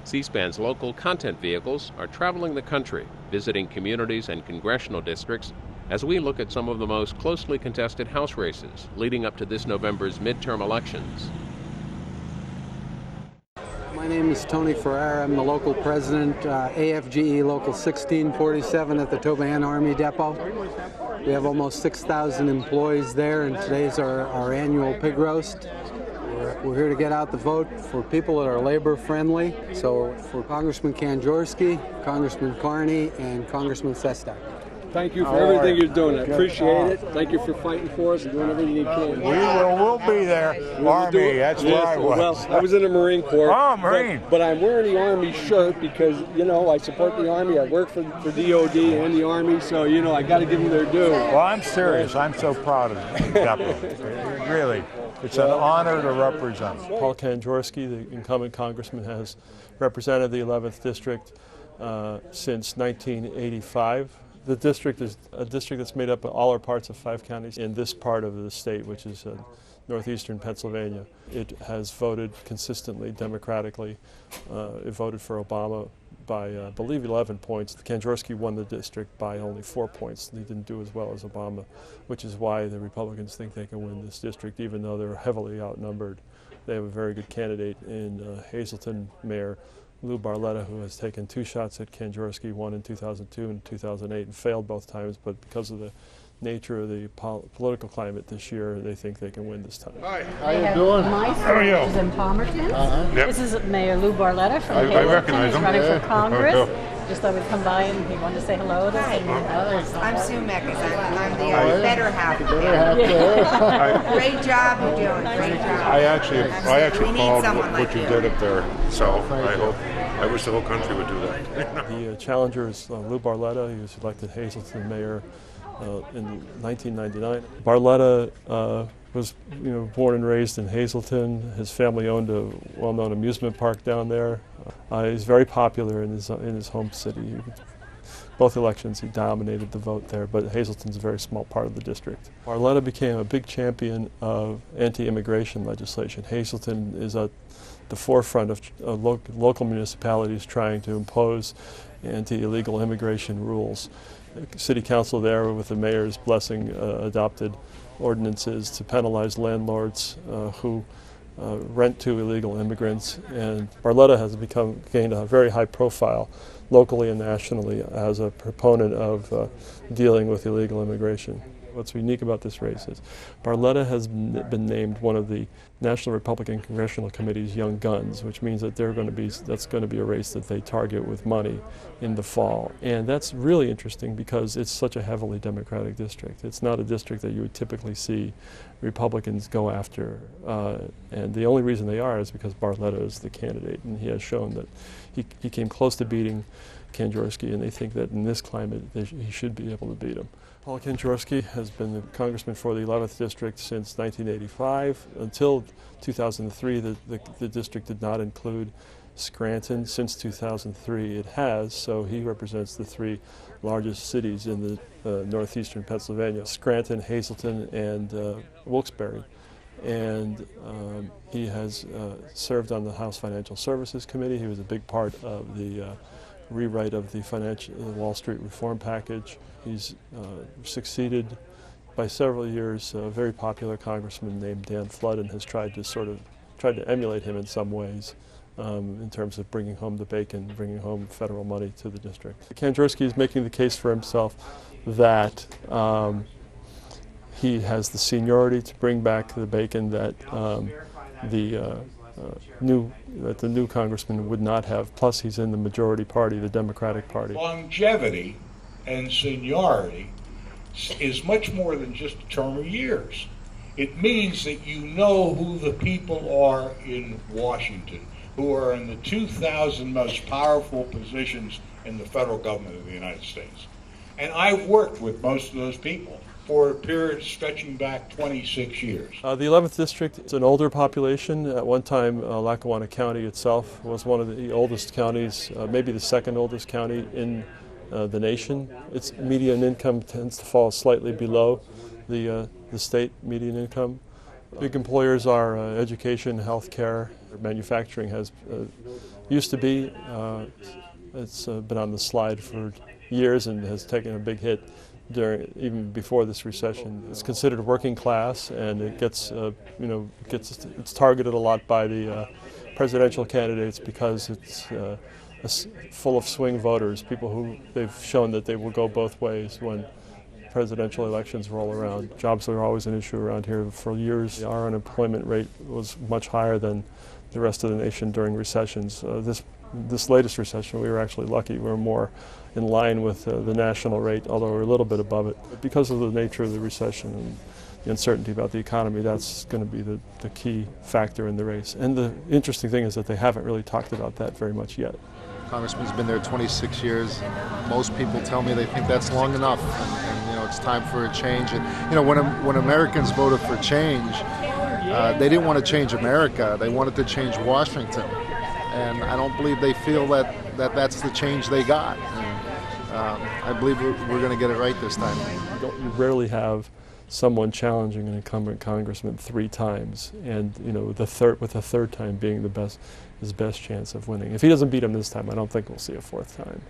C-SPAN's local content vehicles are traveling the country, visiting communities and congressional districts as we look at some of the most closely contested House races leading up to this November's midterm elections. My name is Tony Ferrara. I'm the local president, AFGE Local 1647 at the Toban Army Depot. We have almost 6,000 employees there, and today's our annual pig roast. We're here to get out the vote for people that are labor-friendly. So for Congressman Kanjorski, Congressman Carney, and Congressman Sestak. Thank you for everything you're doing. I appreciate it. Thank you for fighting for us and doing everything you can. We'll be there. Army, that's where I was. Well, I was in the Marine Corps. Oh, Marine. But I'm wearing the Army shirt because, I support the Army. I work for DOD and the Army, so, I got to give them their due. Well, I'm serious. I'm so proud of you. Really. It's an honor to represent. Paul Kanjorski, the incumbent congressman, has represented the 11th District since 1985. The district is a district that's made up of all our parts of 5 counties in this part of the state, which is northeastern Pennsylvania. It has voted consistently, democratically. It voted for Obama by, I believe, 11 points. Kanjorski won the district by only 4 points. He didn't do as well as Obama, which is why the Republicans think they can win this district, even though they're heavily outnumbered. They have a very good candidate in Hazleton Mayor Lou Barletta, who has taken 2 shots at Kanjorski, one in 2002 and 2008, and failed both times, but because of the nature of the political climate this year, they think they can win this time. Hi, how you doing? How are you? This is in Palmerton. Yep. This is Mayor Lou Barletta from I Hazleton. recognize him. He's running for Congress. Oh, Just thought we'd come by and he wanted to say hello to us. I'm Sue Meckes. I'm the better half of it. Great job you're doing. Great job. I actually called what you you. did up there, so I wish the whole country would do that. The challenger is Lou Barletta. He was elected Hazleton mayor in 1999. Barletta was born and raised in Hazleton. His family owned a well-known amusement park down there. He's very popular in his home city. Both elections he dominated the vote there, but Hazleton's a very small part of the district. Barletta became a big champion of anti-immigration legislation. Hazleton is at the forefront of local municipalities trying to impose anti-illegal immigration rules. The city council there, with the mayor's blessing, adopted ordinances to penalize landlords who rent to illegal immigrants, and Barletta has gained a very high profile locally and nationally as a proponent of dealing with illegal immigration. What's unique about this race is Barletta has been named one of the National Republican Congressional Committee's young guns, which means that that's going to be a race that they target with money in the fall. And that's really interesting because it's such a heavily Democratic district. It's not a district that you would typically see Republicans go after. And the only reason they are is because Barletta is the candidate, and he has shown that he came close to beating Kanjorski, and they think that in this climate he should be able to beat him. Paul Kanjorski has been the congressman for the 11th District since 1985. Until 2003, the district did not include Scranton. Since 2003, it has, so he represents the 3 largest cities in the northeastern Pennsylvania: Scranton, Hazleton, and Wilkes-Barre. And he has served on the House Financial Services Committee. He was a big part of the rewrite of the Wall Street reform package. He's succeeded by several years a very popular congressman named Dan Flood, and has tried to emulate him in some ways in terms of bringing home the bacon, bringing home federal money to the district. Kanjorski is making the case for himself that he has the seniority to bring back the bacon that the new congressman would not have. Plus, he's in the majority party, the Democratic Party. Longevity and seniority is much more than just a term of years. It means that you know who the people are in Washington, who are in the 2,000 most powerful positions in the federal government of the United States. And I've worked with most of those people for a period stretching back 26 years. The 11th District is an older population. At one time, Lackawanna County itself was one of the oldest counties, maybe the second oldest county in the nation. Its median income tends to fall slightly below the state median income. Big employers are education, healthcare, Manufacturing has used to be, it's been on the slide for years and has taken a big hit even before this recession. It's considered working class, and it gets, it's targeted a lot by the presidential candidates because it's full of swing voters, people who they've shown that they will go both ways when presidential elections roll around. Jobs are always an issue around here. For years, our unemployment rate was much higher than the rest of the nation during recessions. This latest recession, we were actually lucky. We were more in line with the national rate, although we're a little bit above it. But because of the nature of the recession and the uncertainty about the economy, that's going to be the key factor in the race. And the interesting thing is that they haven't really talked about that very much yet. Congressman's been there 26 years. Most people tell me they think that's long enough, and it's time for a change. And when Americans voted for change, they didn't want to change America. They wanted to change Washington, and I don't believe they feel that that's the change they got. And I believe we're going to get it right this time. You rarely have someone challenging an incumbent congressman 3 times, and with the third time being his best chance of winning. If he doesn't beat him this time, I don't think we'll see a 4th time.